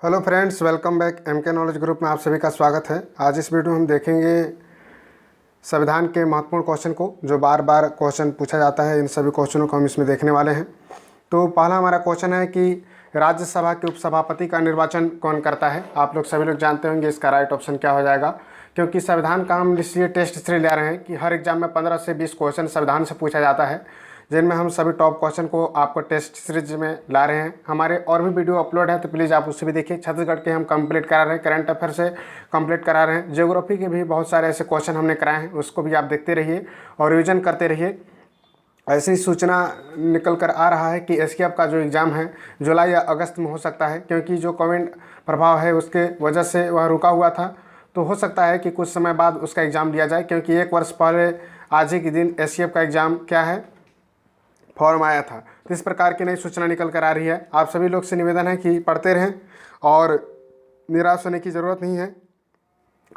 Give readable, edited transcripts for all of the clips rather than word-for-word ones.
Hello friends, welcome back MK knowledge group में आप सभी का स्वागत है। आज इस वीडियो में हम देखेंगे संविधान के महत्वपूर्ण क्वेश्चन को, जो बार बार क्वेश्चन पूछा जाता है। इन सभी क्वेश्चनों को हम इसमें देखने वाले हैं। तो पहला हमारा क्वेश्चन है कि राज्यसभा के उपसभापति का निर्वाचन कौन करता है। आप लोग सभी लोग जानते होंगे इसका राइट ऑप्शन क्या हो जाएगा, क्योंकि संविधान का हम इसलिए टेस्ट सीरीज ले रहे हैं कि हर एग्जाम में 15 से 20 क्वेश्चन संविधान से पूछा जाता है, जिनमें हम सभी टॉप क्वेश्चन को आपको टेस्ट सीरीज में ला रहे हैं। हमारे और भी वीडियो अपलोड है, तो प्लीज़ आप उससे भी देखिए। छत्तीसगढ़ के हम कंप्लीट करा रहे हैं, करंट अफेयर से कंप्लीट करा रहे हैं, ज्योग्राफी के भी बहुत सारे ऐसे क्वेश्चन हमने कराए हैं, उसको भी आप देखते रहिए और रिविजन करते रहिए। ऐसी सूचना निकल कर आ रहा है कि एसकेएफ का जो एग्ज़ाम है जुलाई या अगस्त में हो सकता है, क्योंकि जो कोविड प्रभाव है उसके वजह से वह रुका हुआ था। तो हो सकता है कि कुछ समय बाद उसका एग्ज़ाम लिया जाए, क्योंकि 1 वर्ष पहले आज ही के दिन एसकेएफ का एग्ज़ाम क्या है, फॉर्म आया था। तो इस प्रकार की नई सूचना निकल कर आ रही है। आप सभी लोग से निवेदन है कि पढ़ते रहें और निराश होने की ज़रूरत नहीं है।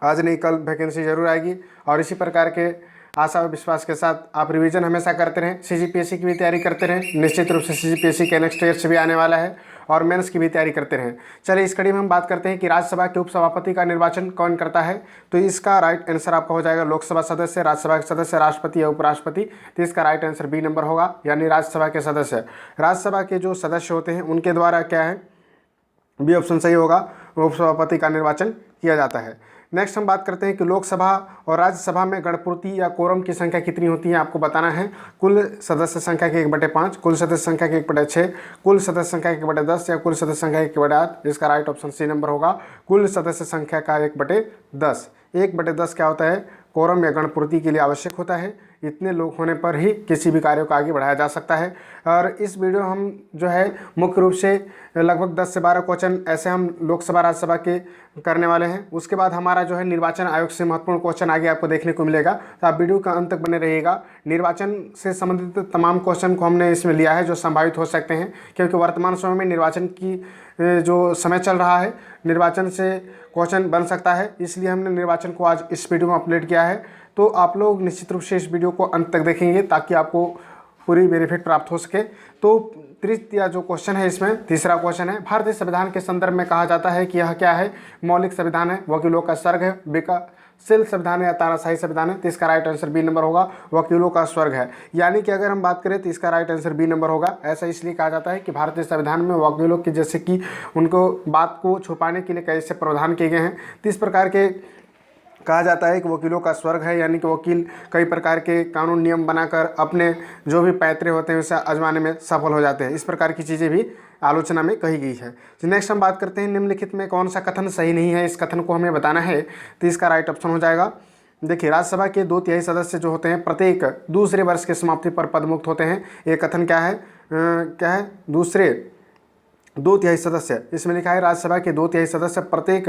आज नहीं कल वैकेंसी जरूर आएगी, और इसी प्रकार के आशा व विश्वास के साथ आप रिवीजन हमेशा करते रहें। सीजीपीएससी की भी तैयारी करते रहें। निश्चित रूप से सीजीपीएससी के नेक्स्ट ईयर से भी आने वाला है, और मेंस की भी तैयारी करते रहें। चलिए, इस कड़ी में हम बात करते हैं कि राज्यसभा के उपसभापति का निर्वाचन कौन करता है। तो इसका राइट आंसर आपका हो जाएगा लोकसभा सदस्य, राज्यसभा के सदस्य, राष्ट्रपति या उपराष्ट्रपति। तो इसका राइट आंसर बी नंबर होगा, यानी राज्यसभा के सदस्य। राज्यसभा के जो सदस्य होते हैं उनके द्वारा क्या है, बी ऑप्शन सही होगा, उपसभापति का निर्वाचन किया जाता है। नेक्स्ट हम बात करते हैं कि लोकसभा और राज्यसभा में गणपूर्ति या कोरम की संख्या कितनी होती है। आपको बताना है कुल सदस्य संख्या के 1/5, कुल सदस्य संख्या के 1/6, कुल सदस्य संख्या के 1/10 या कुल सदस्य संख्या के 1/8। इसका राइट ऑप्शन सी नंबर होगा, कुल सदस्य संख्या का 1/10। 1/10 क्या होता है, कोरम या गणपूर्ति के लिए आवश्यक होता है। इतने लोग होने पर ही किसी भी कार्य को आगे बढ़ाया जा सकता है। और इस वीडियो हम जो है मुख्य रूप से लगभग 10 से 12 क्वेश्चन ऐसे हम लोकसभा राज्यसभा के करने वाले हैं। उसके बाद हमारा जो है निर्वाचन आयोग से महत्वपूर्ण क्वेश्चन आगे आपको देखने को मिलेगा। तो आप वीडियो का अंत तक बने रहिएगा। निर्वाचन से संबंधित तमाम क्वेश्चन को हमने इसमें लिया है जो संभावित हो सकते हैं, क्योंकि वर्तमान समय में निर्वाचन की जो समय चल रहा है, निर्वाचन से क्वेश्चन बन सकता है, इसलिए हमने निर्वाचन को आज इस वीडियो में अपलोड किया है। तो आप लोग निश्चित रूप से इस वीडियो को अंत तक देखेंगे ताकि आपको पूरी बेनिफिट प्राप्त हो सके। तो तृतीय जो क्वेश्चन है, इसमें तीसरा क्वेश्चन है, भारतीय संविधान के संदर्भ में कहा जाता है कि यह क्या है, मौलिक संविधान है, वकीलों का स्वर्ग है, विकासशील संविधान है या तानाशाही संविधान है। तो इसका राइट आंसर बी नंबर होगा, वकीलों का स्वर्ग है। यानी कि अगर हम बात करें तो इसका राइट आंसर बी नंबर होगा। ऐसा इसलिए कहा जाता है कि भारतीय संविधान में वकीलों की जैसे कि उनको बात को छुपाने के लिए कैसे प्रावधान किए गए हैं। तो इस प्रकार के कहा जाता है कि वकीलों का स्वर्ग है, यानी कि वकील कई प्रकार के कानून नियम बनाकर अपने जो भी पैतरे होते हैं उसे आजमाने में सफल हो जाते हैं। इस प्रकार की चीज़ें भी आलोचना में कही गई है। नेक्स्ट हम बात करते हैं निम्नलिखित में कौन सा कथन सही नहीं है। इस कथन को हमें बताना है, तो इसका राइट ऑप्शन हो जाएगा। देखिए, राज्यसभा के 2/3 सदस्य जो होते हैं प्रत्येक दूसरे वर्ष की समाप्ति पर पदमुक्त होते हैं। ये कथन क्या है, दूसरे 2/3 सदस्य, इसमें लिखा है राज्यसभा के 2/3 सदस्य प्रत्येक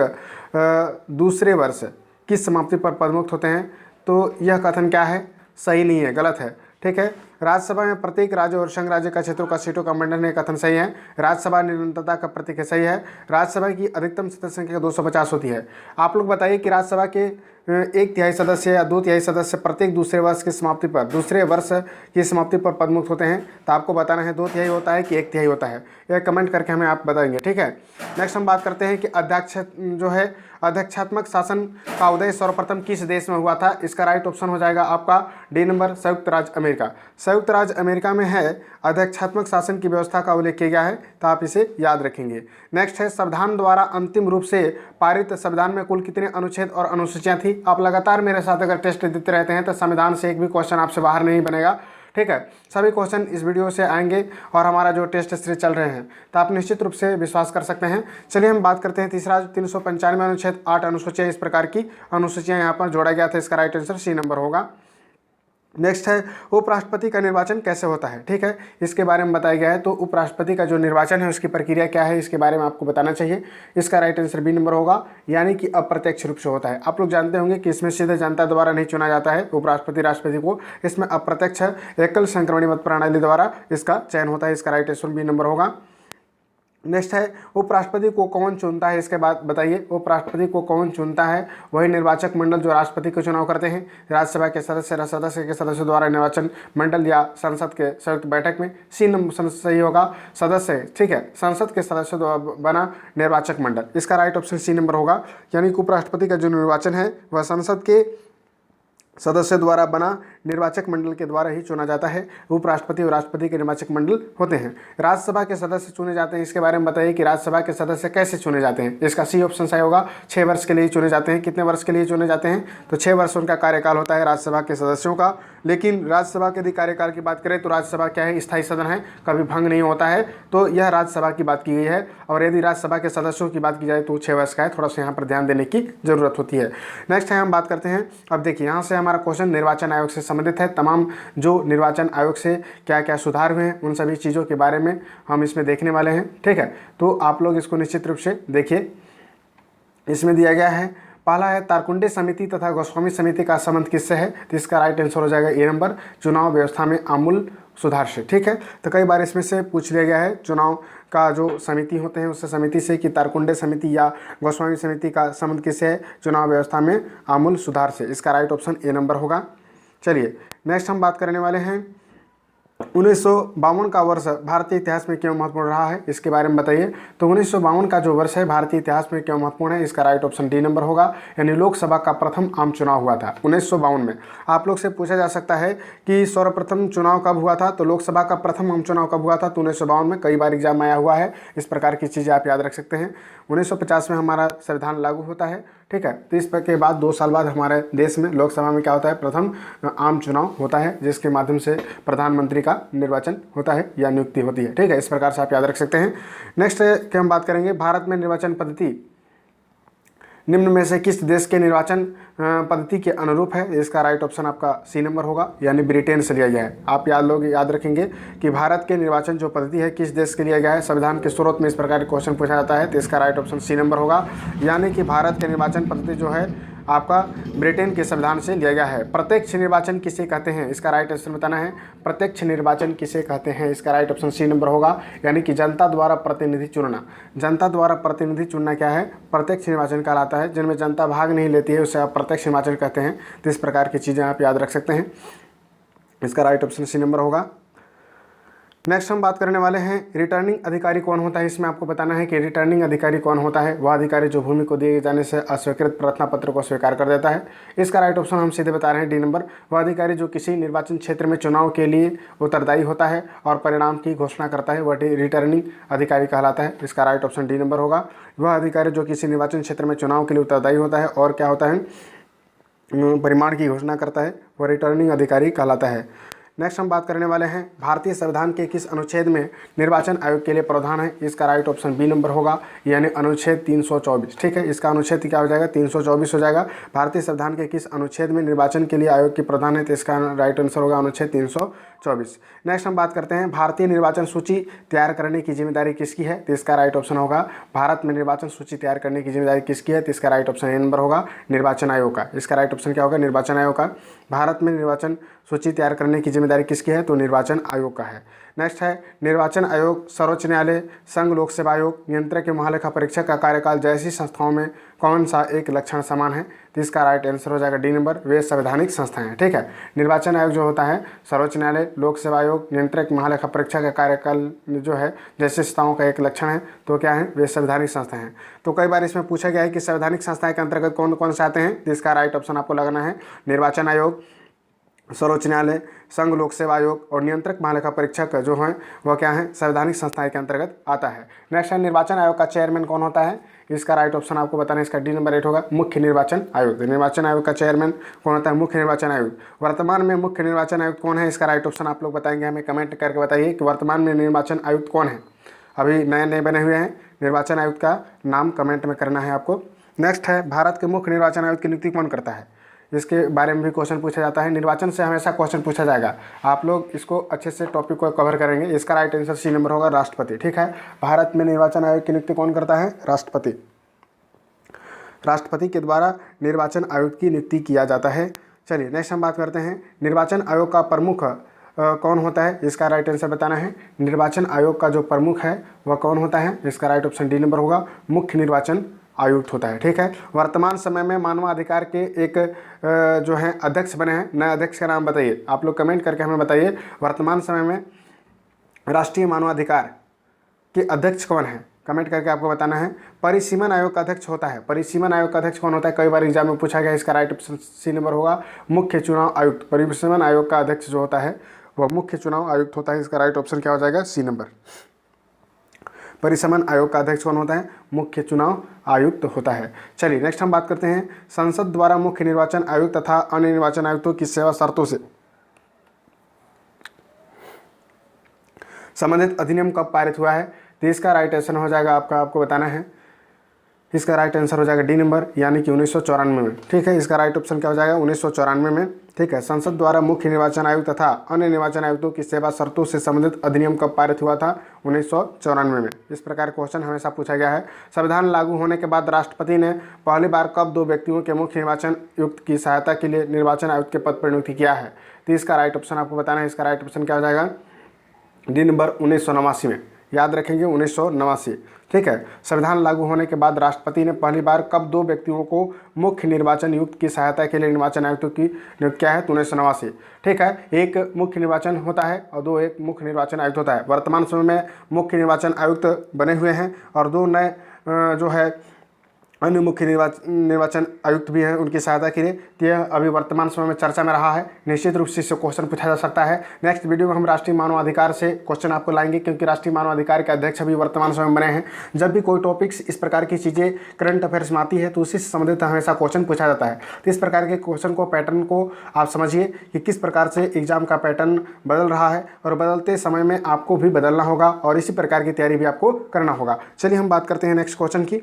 दूसरे वर्ष की समाप्ति पर पदमुक्त होते हैं। तो यह कथन क्या है, सही नहीं है, गलत है। ठीक है, राज्यसभा में प्रत्येक राज्य और संघ राज्य का क्षेत्रों का सीटों का मंडन, कथन सही है। राज्यसभा निरंतरता का प्रतीक है, सही है। राज्यसभा की अधिकतम सदस्य संख्या 250 होती है। आप लोग बताइए कि राज्यसभा के 1/3 सदस्य या 2/3 सदस्य प्रत्येक दूसरे वर्ष की समाप्ति पर, दूसरे वर्ष की समाप्ति पर पदमुक्त होते हैं। तो आपको बताना है 2/3 होता है कि 1/3 होता है, यह कमेंट करके हमें आप बताएंगे। ठीक है, नेक्स्ट हम बात करते हैं कि अध्यक्ष जो है अध्यक्षात्मक शासन का उदय सर्वप्रथम किस देश में हुआ था। इसका राइट ऑप्शन हो जाएगा आपका डी नंबर, संयुक्त राज्य अमेरिका। संयुक्त राज्य अमेरिका में है अध्यक्षात्मक शासन की व्यवस्था का उल्लेख किया गया है, तो आप इसे याद रखेंगे। नेक्स्ट है संविधान द्वारा अंतिम रूप से पारित संविधान में कुल कितने अनुच्छेद और अनुसूचियां थी। आप लगातार मेरे साथ अगर टेस्ट देते रहते हैं तो संविधान से एक भी क्वेश्चन आपसे बाहर नहीं बनेगा। ठीक है, सभी क्वेश्चन इस वीडियो से आएंगे और हमारा जो टेस्ट सीरीज चल रहे हैं, तो आप निश्चित रूप से विश्वास कर सकते हैं। चलिए हम बात करते हैं तीसरा, 395 अनुच्छेद 8 अनुसूचियाँ, इस प्रकार की अनुसूचियाँ यहाँ पर जोड़ा गया था। इसका राइट आंसर सी नंबर होगा। नेक्स्ट है उपराष्ट्रपति का निर्वाचन कैसे होता है। ठीक है, इसके बारे में बताया गया है। तो उपराष्ट्रपति का जो निर्वाचन है उसकी प्रक्रिया क्या है, इसके बारे में आपको बताना चाहिए। इसका राइट आंसर बी नंबर होगा, यानी कि अप्रत्यक्ष रूप से होता है। आप लोग जानते होंगे कि इसमें सीधे जनता द्वारा नहीं चुना जाता है उपराष्ट्रपति राष्ट्रपति को, इसमें अप्रत्यक्ष एकल संक्रमणी मत प्रणाली द्वारा इसका चयन होता है। इसका राइट आंसर बी नंबर होगा। नेक्स्ट है उपराष्ट्रपति को कौन चुनता है, इसके बाद बताइए उपराष्ट्रपति को कौन चुनता है। वही निर्वाचक मंडल जो राष्ट्रपति का चुनाव करते हैं। राज्यसभा के सदस्य के सदस्यों द्वारा निर्वाचन मंडल या संसद के संयुक्त बैठक में। सी नंबर सही होगा सदस्य, ठीक है, संसद के सदस्यों द्वारा बना निर्वाचक मंडल, इसका राइट ऑप्शन सी नंबर होगा। यानी कि उपराष्ट्रपति का जो निर्वाचन है वह संसद के सदस्य द्वारा बना निर्वाचक मंडल के द्वारा ही चुना जाता है। उपराष्ट्रपति और राष्ट्रपति के निर्वाचक मंडल होते हैं। राज्यसभा के सदस्य चुने जाते हैं, इसके बारे में बताइए कि राज्यसभा के सदस्य कैसे चुने जाते हैं। इसका सी ऑप्शन सही होगा, 6 वर्ष के लिए चुने जाते हैं। कितने वर्ष के लिए चुने जाते हैं, तो 6 वर्ष उनका कार्यकाल होता है राज्यसभा के सदस्यों का। लेकिन राज्यसभा के यदि कार्यकाल की बात करें तो राज्यसभा क्या है, स्थायी सदन है, कभी भंग नहीं होता है। तो यह राज्यसभा की बात की गई है। और यदि राज्यसभा के सदस्यों की बात की जाए तो 6 वर्ष का है, थोड़ा सा यहाँ पर ध्यान देने की जरूरत होती है। नेक्स्ट है हम बात करते हैं, अब देखिए यहाँ से हमारा क्वेश्चन निर्वाचन आयोग से संबंधित है। तमाम जो निर्वाचन आयोग से क्या क्या सुधार हुए हैं उन सभी चीज़ों के बारे में हम इसमें देखने वाले हैं, ठीक है। तो आप लोग इसको निश्चित रूप से देखिए। इसमें दिया गया है, पहला है तारकुंडे समिति तथा गोस्वामी समिति का संबंध किससे है, तो इसका राइट आंसर हो जाएगा ए नंबर, चुनाव व्यवस्था में आमूल सुधार से, ठीक है। तो कई बार इसमें से पूछ लिया गया है चुनाव का जो समिति होते हैं उससे समिति से कि तारकुंडे समिति या गोस्वामी समिति का संबंध किससे है, चुनाव व्यवस्था में आमूल सुधार से, इसका राइट ऑप्शन ए नंबर होगा। चलिए नेक्स्ट हम बात करने वाले हैं 1952 का वर्ष भारतीय इतिहास में क्यों महत्वपूर्ण रहा है, इसके बारे में बताइए। तो 1952 का जो वर्ष है भारतीय इतिहास में क्यों महत्वपूर्ण है, इसका राइट ऑप्शन डी नंबर होगा। यानी लोकसभा का प्रथम आम चुनाव हुआ था 1952 में। आप लोग से पूछा जा सकता है कि सर्वप्रथम चुनाव कब हुआ था, तो लोकसभा का प्रथम आम चुनाव कब हुआ था, तो 1952 में। कई बार एग्जाम आया हुआ है, इस प्रकार की चीज़ें आप याद रख सकते हैं। 1950 में हमारा संविधान लागू होता है, ठीक है। तो इस के बाद 2 साल बाद हमारे देश में लोकसभा में क्या होता है, प्रथम आम चुनाव होता है, जिसके माध्यम से प्रधानमंत्री का निर्वाचन होता है या नियुक्ति होती है, ठीक है। इस प्रकार से आप याद रख सकते हैं। नेक्स्ट की हम बात करेंगे, भारत में निर्वाचन पद्धति निम्न में से किस देश के निर्वाचन पद्धति के अनुरूप है, इसका राइट ऑप्शन आपका सी नंबर होगा, यानी ब्रिटेन से लिया गया है। आप याद रखेंगे कि भारत के निर्वाचन जो पद्धति है किस देश के लिया गया है। संविधान के स्रोत में इस प्रकार के क्वेश्चन पूछा जाता है, तो इसका राइट ऑप्शन सी नंबर होगा। यानी कि भारत के निर्वाचन पद्धति जो है आपका ब्रिटेन के संविधान से लिया गया है। प्रत्यक्ष निर्वाचन किसे कहते हैं, इसका राइट आंसर बताना है। प्रत्यक्ष निर्वाचन किसे कहते हैं, इसका राइट ऑप्शन सी नंबर होगा। यानी कि जनता द्वारा प्रतिनिधि चुनना। जनता द्वारा प्रतिनिधि चुनना क्या है, प्रत्यक्ष निर्वाचन कहलाता है। जिनमें जनता भाग नहीं लेती है उसे आप प्रत्यक्ष निर्वाचन कहते हैं। तो इस प्रकार की चीज़ें आप याद रख सकते हैं, इसका राइट ऑप्शन सी नंबर होगा। नेक्स्ट हम बात करने वाले हैं रिटर्निंग अधिकारी कौन होता है। इसमें आपको बताना है कि रिटर्निंग अधिकारी कौन होता है। वह अधिकारी जो भूमि को दिए जाने से अस्वीकृत प्रार्थना पत्र को स्वीकार कर देता है। इसका राइट ऑप्शन हम सीधे बता रहे हैं डी नंबर। वह अधिकारी जो किसी निर्वाचन क्षेत्र में चुनाव के लिए उत्तरदायी होता है और परिणाम की घोषणा करता है, वह रिटर्निंग अधिकारी कहलाता है। इसका राइट ऑप्शन डी नंबर होगा। वह अधिकारी जो किसी निर्वाचन क्षेत्र में चुनाव के लिए उत्तरदायी होता है और क्या होता है, परिणाम की घोषणा करता है, वह रिटर्निंग अधिकारी कहलाता है। नेक्स्ट हम बात करने वाले हैं भारतीय संविधान के किस अनुच्छेद में निर्वाचन आयोग के लिए प्रावधान है। इसका राइट ऑप्शन बी नंबर होगा, यानी अनुच्छेद 324, ठीक है। इसका अनुच्छेद क्या हो जाएगा, 324 हो जाएगा। भारतीय संविधान के किस अनुच्छेद में निर्वाचन के लिए आयोग की प्रावधान है, तो इसका राइट आंसर होगा अनुच्छेद 324। नेक्स्ट हम बात करते हैं भारतीय निर्वाचन सूची तैयार करने की जिम्मेदारी किसकी है, तो इसका राइट ऑप्शन होगा भारत में निर्वाचन सूची तैयार करने की जिम्मेदारी किसकी है, तो इसका राइट ऑप्शन ए नंबर होगा, निर्वाचन आयोग का। इसका राइट ऑप्शन क्या होगा, निर्वाचन आयोग का। भारत में निर्वाचन सूची तैयार करने की जिम्मेदारी किसकी है, तो निर्वाचन आयोग का है। नेक्स्ट है निर्वाचन आयोग, सर्वोच्च न्यायालय, संघ लोक सेवा आयोग, नियंत्रक एवं महालेखा परीक्षक का कार्यकाल जैसी संस्थाओं में कौन सा एक लक्षण समान है, तो इसका राइट आंसर हो जाएगा डी नंबर, वे संवैधानिक संस्थाएं हैं, ठीक है। निर्वाचन आयोग जो होता है, सर्वोच्च न्यायालय, लोक सेवा आयोग, नियंत्रक महालेखा परीक्षक का कार्यकाल जो है जैसे संस्थाओं का एक लक्षण है, तो क्या है, वे संवैधानिक संस्थाएं हैं। तो कई बार इसमें पूछा गया है कि संवैधानिक संस्थाएं के अंतर्गत कौन कौन से आते हैं, तो इसका राइट ऑप्शन आपको लगाना है निर्वाचन आयोग, सर्वोच्च न्यायालय, संघ लोक सेवा आयोग और नियंत्रक महालेखा परीक्षक जो हैं वह क्या है, संवैधानिक संस्थाएं के अंतर्गत आता है। नेक्स्ट है निर्वाचन आयोग का चेयरमैन कौन होता है, इसका राइट ऑप्शन आपको बताना है, इसका डी नंबर 8 होगा, मुख्य निर्वाचन आयुक्त। निर्वाचन आयोग का चेयरमैन कौन होता है, मुख्य निर्वाचन आयुक्त। वर्तमान में मुख्य निर्वाचन आयुक्त कौन है, इसका राइट ऑप्शन आप लोग बताएंगे, हमें कमेंट करके बताइए कि वर्तमान में निर्वाचन आयुक्त कौन है। अभी नए नए बने हुए हैं, निर्वाचन आयुक्त का नाम कमेंट में करना है आपको। नेक्स्ट है भारत के मुख्य निर्वाचन आयुक्त की नियुक्ति कौन करता है, इसके बारे में भी क्वेश्चन पूछा जाता है। निर्वाचन से हमेशा क्वेश्चन पूछा जाएगा, आप लोग इसको अच्छे से टॉपिक को कवर करेंगे। इसका राइट आंसर सी नंबर होगा, राष्ट्रपति, ठीक है। भारत में निर्वाचन आयोग की नियुक्ति कौन करता है, राष्ट्रपति। राष्ट्रपति के द्वारा निर्वाचन आयोग की नियुक्ति किया जाता है। चलिए नेक्स्ट हम बात करते हैं निर्वाचन आयोग का प्रमुख कौन होता है, इसका राइट आंसर बताना है। निर्वाचन आयोग का जो प्रमुख है वह कौन होता है, इसका राइट ऑप्शन डी नंबर होगा, मुख्य निर्वाचन आयुक्त होता है। ठीक है, वर्तमान समय में मानवाधिकार के एक जो है अध्यक्ष बने हैं, नए अध्यक्ष का नाम बताइए, आप लोग कमेंट करके हमें बताइए वर्तमान समय में राष्ट्रीय मानवाधिकार के अध्यक्ष कौन है, कमेंट करके आपको बताना है। परिसीमन आयोग का अध्यक्ष होता है, परिसीमन आयोग का अध्यक्ष कौन होता है, कई बार एग्जाम में पूछा गया, इसका राइट ऑप्शन सी नंबर होगा, मुख्य चुनाव आयुक्त। परिसीमन आयोग का अध्यक्ष जो होता है वह मुख्य चुनाव आयुक्त होता है, इसका राइट ऑप्शन क्या हो जाएगा, सी नंबर। परिसीमन आयोग का अध्यक्ष कौन होता है, मुख्य चुनाव आयुक्त होता है। चलिए नेक्स्ट हम बात करते हैं संसद द्वारा मुख्य निर्वाचन आयुक्त तथा अन्य निर्वाचन आयुक्तों की सेवा शर्तों से संबंधित अधिनियम कब पारित हुआ है, तो इसका राइट आंसर हो जाएगा आपको बताना है, इसका राइट आंसर हो जाएगा डी नंबर, यानी कि 1994 में। ठीक है, इसका राइट ऑप्शन क्या हो जाएगा, 1994 में। ठीक है, संसद द्वारा मुख्य निर्वाचन आयुक्त तथा अन्य निर्वाचन आयुक्तों की सेवा शर्तों से संबंधित अधिनियम कब पारित हुआ था, 1994 में। इस प्रकार क्वेश्चन हमेशा पूछा गया है। संविधान लागू होने के बाद राष्ट्रपति ने पहली बार कब 2 व्यक्तियों के मुख्य निर्वाचन आयुक्त की सहायता के लिए निर्वाचन आयुक्त के पद पर नियुक्ति किया है, तो इसका राइट ऑप्शन आपको बताना है, इसका राइट ऑप्शन क्या हो जाएगा, डी नंबर 1989 में। याद रखेंगे 1989। ठीक है, संविधान लागू होने के बाद राष्ट्रपति ने पहली बार कब 2 व्यक्तियों को मुख्य निर्वाचन आयुक्त की सहायता के लिए निर्वाचन आयुक्तों की नियुक्त किया है, तो 1989। ठीक है, एक मुख्य निर्वाचन होता है और 2 एक मुख्य निर्वाचन आयुक्त होता है। वर्तमान समय में मुख्य निर्वाचन आयुक्त बने हुए हैं और 2 नए जो है अन्य मुख्य निर्वाचन आयुक्त भी हैं उनकी सहायता के लिए। तो यह अभी वर्तमान समय में चर्चा में रहा है, निश्चित रूप से इससे क्वेश्चन पूछा जा सकता है। नेक्स्ट वीडियो में हम राष्ट्रीय मानवाधिकार से क्वेश्चन आपको लाएंगे, क्योंकि राष्ट्रीय मानवाधिकार के अध्यक्ष अभी वर्तमान समय में बने हैं। जब भी कोई टॉपिक्स इस प्रकार की चीज़ें करंट अफेयर्स में आती है तो उसी से संबंधित हमेशा क्वेश्चन पूछा जाता है। तो इस प्रकार के क्वेश्चन को, पैटर्न को आप समझिए कि किस प्रकार से एग्जाम का पैटर्न बदल रहा है और बदलते समय में आपको भी बदलना होगा और इसी प्रकार की तैयारी भी आपको करना होगा। चलिए हम बात करते हैं नेक्स्ट क्वेश्चन की।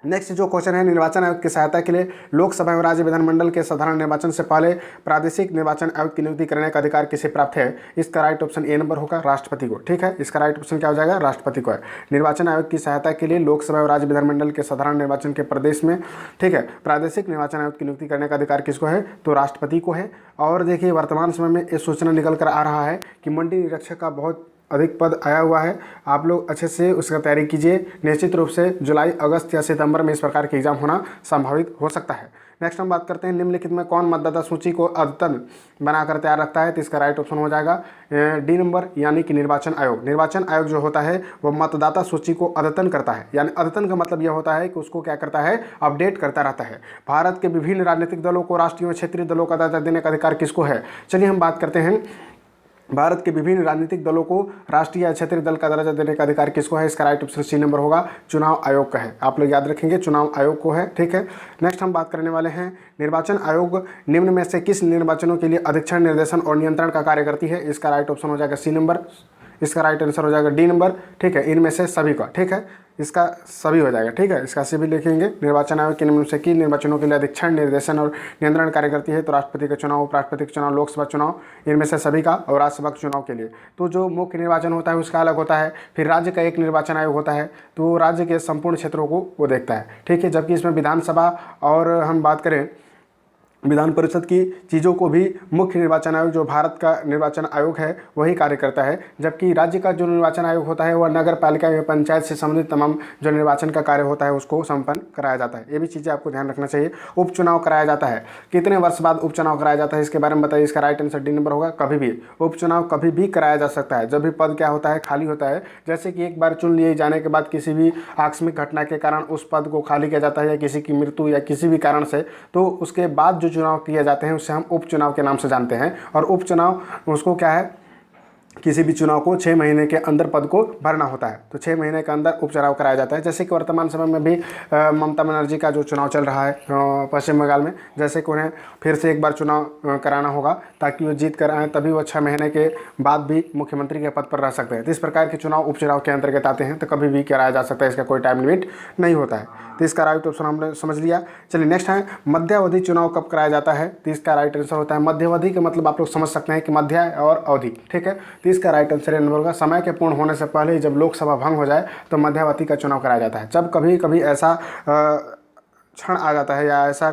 नेक्स्ट जो क्वेश्चन है, निर्वाचन आयोग की सहायता के लिए लोकसभा एवं राज्य विधानमंडल के साधारण निर्वाचन से पहले प्रादेशिक निर्वाचन आयोग की नियुक्ति करने का अधिकार किसे प्राप्त है, इसका राइट ऑप्शन ए नंबर होगा, राष्ट्रपति को। ठीक है, इसका राइट ऑप्शन क्या हो जाएगा, राष्ट्रपति को है। निर्वाचन आयोग की सहायता के लिए लोकसभा एवं राज्य विधानमंडल के साधारण निर्वाचन के प्रदेश में, ठीक है, प्रादेशिक निर्वाचन आयोग की नियुक्ति करने का अधिकार किसको है, तो राष्ट्रपति को है। और देखिए वर्तमान समय में ये सूचना निकल कर आ रहा है कि मंडी निरीक्षक का बहुत अधिक पद आया हुआ है, आप लोग अच्छे से उसका तैयारी कीजिए। निश्चित रूप से जुलाई, अगस्त या सितंबर में इस प्रकार के एग्जाम होना संभावित हो सकता है। नेक्स्ट हम बात करते हैं निम्नलिखित में कौन मतदाता सूची को अद्यतन बनाकर तैयार रखता है, तो इसका राइट ऑप्शन हो जाएगा डी नंबर, यानी कि निर्वाचन आयोग। निर्वाचन आयोग जो होता है वो मतदाता सूची को अद्यतन करता है, यानी अद्यतन का मतलब यह होता है कि उसको क्या करता है, अपडेट करता रहता है। भारत के विभिन्न राजनीतिक दलों को राष्ट्रीय और क्षेत्रीय दलों का दर्जा देने का अधिकार किसको है, चलिए हम बात करते हैं भारत के विभिन्न राजनीतिक दलों को राष्ट्रीय या क्षेत्रीय दल का दर्जा देने का अधिकार किसको है, इसका राइट ऑप्शन सी नंबर होगा, चुनाव आयोग का है। आप लोग याद रखेंगे चुनाव आयोग को है। ठीक है, नेक्स्ट हम बात करने वाले हैं निर्वाचन आयोग निम्न में से किस निर्वाचनों के लिए अधीक्षण, निर्देशन और नियंत्रण का कार्य करती है, इसका राइट ऑप्शन हो जाएगा सी नंबर, इसका राइट आंसर हो जाएगा डी नंबर। ठीक है, इनमें से सभी का, ठीक है, इसका सभी हो जाएगा। ठीक है, इसका सभी लिखेंगे। निर्वाचन आयोग के निम्न से किन निर्वाचनों के लिए अधीक्षण, निर्देशन और नियंत्रण कार्य करती है, तो राष्ट्रपति का चुनाव, उपराष्ट्रपति का चुनाव, लोकसभा चुनाव, इनमें से सभी का, और राज्यसभा के चुनाव के लिए तो जो मुख्य निर्वाचन होता है उसका अलग होता है। फिर राज्य का एक निर्वाचन आयोग होता है, तो राज्य के संपूर्ण क्षेत्रों को वो देखता है। ठीक है, जबकि इसमें विधानसभा और हम बात करें विधान परिषद की चीज़ों को भी मुख्य निर्वाचन आयोग जो भारत का निर्वाचन आयोग है वही कार्य करता है, जबकि राज्य का जो निर्वाचन आयोग होता है वह नगर पालिका या पंचायत से संबंधित तमाम जो निर्वाचन का कार्य होता है उसको संपन्न कराया जाता है। ये भी चीज़ें आपको ध्यान रखना चाहिए। उपचुनाव कराया जाता है, कितने वर्ष बाद उपचुनाव कराया जाता है इसके बारे में बताइए, इसका राइट आंसर डी नंबर होगा, कभी भी। उपचुनाव कभी भी कराया जा सकता है जब भी पद क्या होता है, खाली होता है। जैसे कि एक बार चुन लिए जाने के बाद किसी भी आकस्मिक घटना के कारण उस पद को खाली किया जाता है या किसी की मृत्यु या किसी भी कारण से, तो उसके बाद जो चुनाव किए जाते हैं उससे हम उपचुनाव के नाम से जानते हैं। और उपचुनाव उसको क्या है, किसी भी चुनाव को 6 महीने के अंदर पद को भरना होता है, तो 6 महीने के अंदर उपचुनाव कराया जाता है। जैसे कि वर्तमान समय में भी ममता बनर्जी का जो चुनाव चल रहा है पश्चिम बंगाल में, जैसे कि उन्हें फिर से एक बार चुनाव कराना होगा ताकि वो जीत कर आए, तभी वो 6 महीने के बाद भी मुख्यमंत्री के पद पर रह सकते हैं। तो इस प्रकार के चुनाव उपचुनाव के अंतर्गत आते हैं, तो कभी भी कराया जा सकता है, इसका कोई टाइम लिमिट नहीं होता है। तो इसका राइट ऑप्शन हमने समझ लिया। चलिए नेक्स्ट है मध्यावधि चुनाव कब कराया जाता है, तो इसका राइट आंसर होता है मध्यावधि का मतलब आप लोग समझ सकते हैं कि मध्य और अवधि। ठीक है, तो इसका राइट आंसर नंबर होगा समय के पूर्ण होने से पहले जब लोकसभा भंग हो जाए तो मध्यावधि का चुनाव कराया जाता है। जब कभी कभी ऐसा क्षण आ जाता है या ऐसा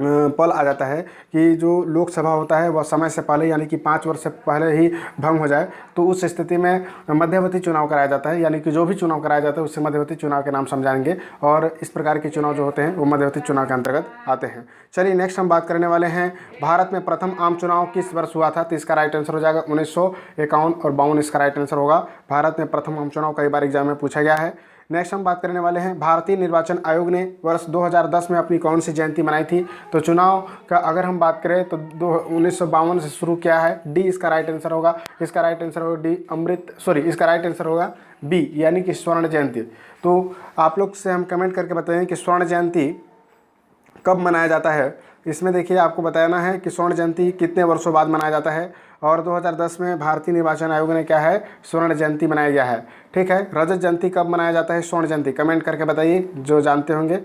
पल आ जाता है कि जो लोकसभा होता है वह समय से पहले यानी कि 5 वर्ष से पहले ही भंग हो जाए, तो उस स्थिति में मध्यवर्ती चुनाव कराया जाता है, यानी कि जो भी चुनाव कराया जाता है उससे मध्यवर्ती चुनाव के नाम समझाएंगे, और इस प्रकार के चुनाव जो होते हैं वो मध्यवर्ती चुनाव के अंतर्गत आते हैं। चलिए नेक्स्ट हम बात करने वाले हैं, भारत में प्रथम आम चुनाव किस वर्ष हुआ था? तो इसका राइट आंसर हो जाएगा 1951 और 52 इसका राइट आंसर होगा। भारत में प्रथम आम चुनाव कई बार एग्जाम में पूछा गया है। नेक्स्ट हम बात करने वाले हैं, भारतीय निर्वाचन आयोग ने वर्ष 2010 में अपनी कौन सी जयंती मनाई थी? तो चुनाव का अगर हम बात करें तो 1952 से शुरू किया है, डी इसका राइट आंसर होगा। इसका राइट आंसर होगा डी, इसका राइट आंसर होगा बी, यानी कि स्वर्ण जयंती। तो आप लोग से हम कमेंट करके बताएं कि स्वर्ण जयंती कब मनाया जाता है। इसमें देखिए आपको बताना है कि स्वर्ण जयंती कितने वर्षों बाद मनाया जाता है, और 2010 में भारतीय निर्वाचन आयोग ने क्या है, स्वर्ण जयंती मनाया गया है। ठीक है, रजत जयंती कब मनाया जाता है, स्वर्ण जयंती? कमेंट करके बताइए जो जानते होंगे।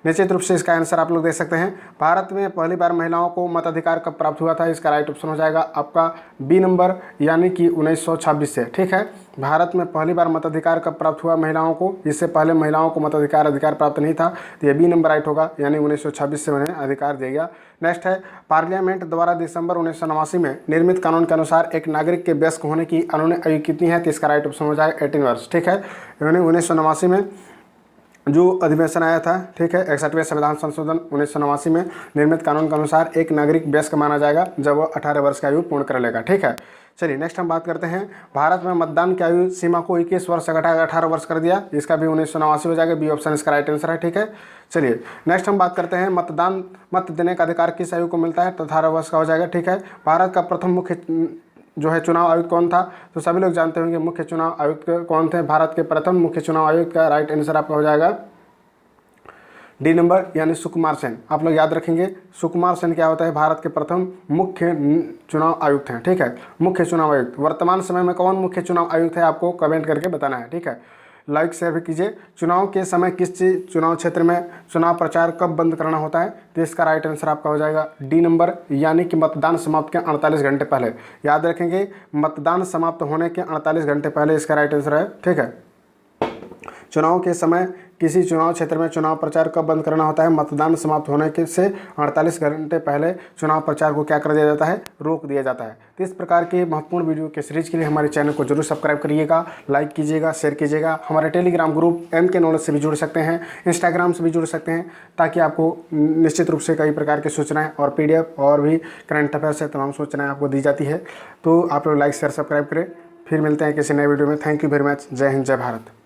निश्चित रूप से इसका आंसर आप लोग दे सकते हैं। भारत में पहली बार महिलाओं को मताधिकार कब प्राप्त हुआ था? इसका राइट ऑप्शन हो जाएगा आपका बी नंबर, यानी कि 1926 से। ठीक है, भारत में पहली बार मताधिकार कब प्राप्त हुआ महिलाओं को? इससे पहले महिलाओं को अधिकार प्राप्त नहीं था, तो ये बी नंबर राइट होगा, यानी 1926 से उन्हें अधिकार दिया गया। नेक्स्ट है, पार्लियामेंट द्वारा दिसंबर 1989 में निर्मित कानून के अनुसार एक नागरिक के वयस्क होने की अनुमति आयु कितनी है? तो इसका राइट ऑप्शन हो जाएगा 18 वर्ष। ठीक है, यानी 1989 में जो अधिवेशन आया था, ठीक है, 61वें संविधान संशोधन 1989 में निर्मित कानून के अनुसार एक नागरिक वयस्क माना जाएगा जब वह 18 वर्ष की आयु पूर्ण कर लेगा। ठीक है, चलिए नेक्स्ट हम बात करते हैं, भारत में मतदान की आयु सीमा को 21 वर्ष से घटाकर 18 वर्ष कर दिया, इसका भी 1989 हो जाएगा, बी ऑप्शन इसका राइट आंसर है। ठीक है, चलिए नेक्स्ट हम बात करते हैं, मत देने का अधिकार किस आयु को मिलता है? तो 18 वर्ष का हो जाएगा। ठीक है, भारत का प्रथम मुख्य जो है चुनाव आयुक्त कौन था? तो सभी लोग जानते होंगे मुख्य चुनाव आयुक्त कौन थे। भारत के प्रथम मुख्य चुनाव आयुक्त का राइट आंसर आपका हो जाएगा डी नंबर, यानी सुकुमार सेन। आप लोग याद रखेंगे सुकुमार सेन क्या होता है, भारत के प्रथम मुख्य चुनाव आयुक्त हैं। ठीक है, मुख्य चुनाव आयुक्त। वर्तमान समय में कौन मुख्य चुनाव आयुक्त है आपको कमेंट करके बताना है। ठीक है, लाइक शेयर भी कीजिए। चुनाव के समय किस चुनाव क्षेत्र में चुनाव प्रचार कब बंद करना होता है? तो इसका राइट आंसर आपका हो जाएगा डी नंबर, यानी कि मतदान समाप्त के 48 घंटे पहले। याद रखेंगे मतदान समाप्त होने के 48 घंटे पहले इसका राइट आंसर है। ठीक है, चुनाव के समय किसी चुनाव क्षेत्र में चुनाव प्रचार कब बंद करना होता है? मतदान समाप्त होने के से 48 घंटे पहले चुनाव प्रचार को क्या कर दिया जाता है? रोक दिया जाता है। तो इस प्रकार के महत्वपूर्ण वीडियो के सीरीज के लिए हमारे चैनल को जरूर सब्सक्राइब करिएगा, लाइक कीजिएगा, शेयर कीजिएगा। हमारे टेलीग्राम ग्रुप MK नॉलेज से भी जुड़ सकते हैं, इंस्टाग्राम से भी जुड़ सकते हैं, ताकि आपको निश्चित रूप से कई प्रकार की सूचनाएँ और PDF और भी करंट अफेयर से तमाम सूचनाएँ आपको दी जाती है। तो आप लोग लाइक शेयर सब्सक्राइब करें। फिर मिलते हैं किसी नए वीडियो में। Thank you very much. जय हिंद, जय भारत।